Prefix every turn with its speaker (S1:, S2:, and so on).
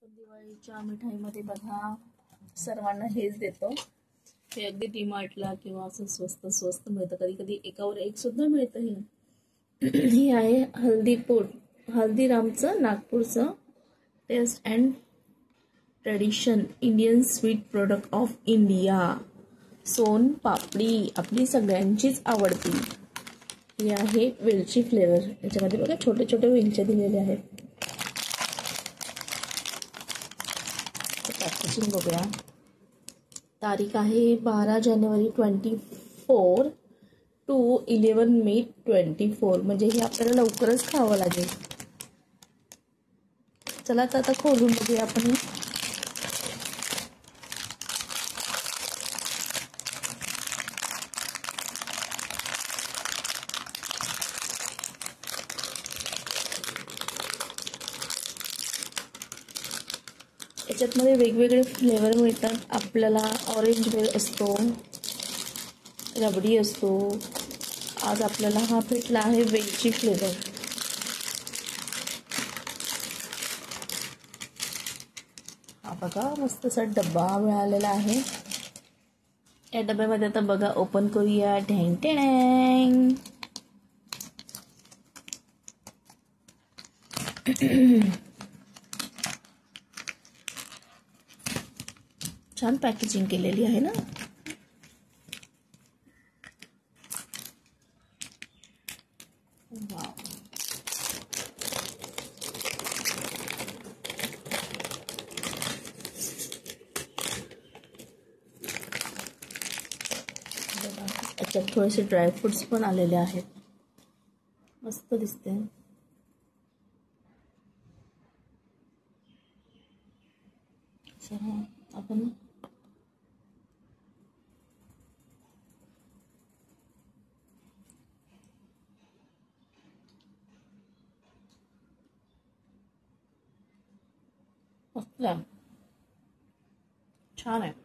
S1: आपण दिवाळीच्या मिठाईमध्ये बघा सर्वांना हेच देतो. हे अगदी डीमार्टला किंवा असं स्वस्त स्वस्त मिळतं, कधी कधी एकावर एक सुद्धा मिळतं. हे आहे हल्दी पूड, हल्दीरामचं नागपूरचं taste and tradition Indian sweet product of India. Soan papdi आपली सगळ्यांचीच आवडती. ही आहे वेलची फ्लेवर. याच्यामध्ये बघा छोटे छोटे वेलच्या दिलेले आहेत. पॅकेजिंग बघूया. तारीख आहे 12 जानेवारी 24 to 11 मे 24. म्हणजे हे आपल्याला लवकरच खावं लागेल. चला तर आता खोलून बघूया आपण. याच्यातमध्ये वेगवेगळे फ्लेवर मिळतात. आपल्याला ऑरेंज बेल असतो, रबडी असतो. आज आपल्याला हा भेटला आहे वेलची फ्लेवर. हा बघा मस्त असा डब्बा मिळालेला आहे. या डब्यामध्ये आता बघा ओपन करूया. ढँग ढँग. छान पॅकेजिंग केलेली आहे ना. वाव. याच्यात थोडेसे ड्रायफ्रुट्स पण आलेले आहेत. मस्त दिसते. आपण छान आहे.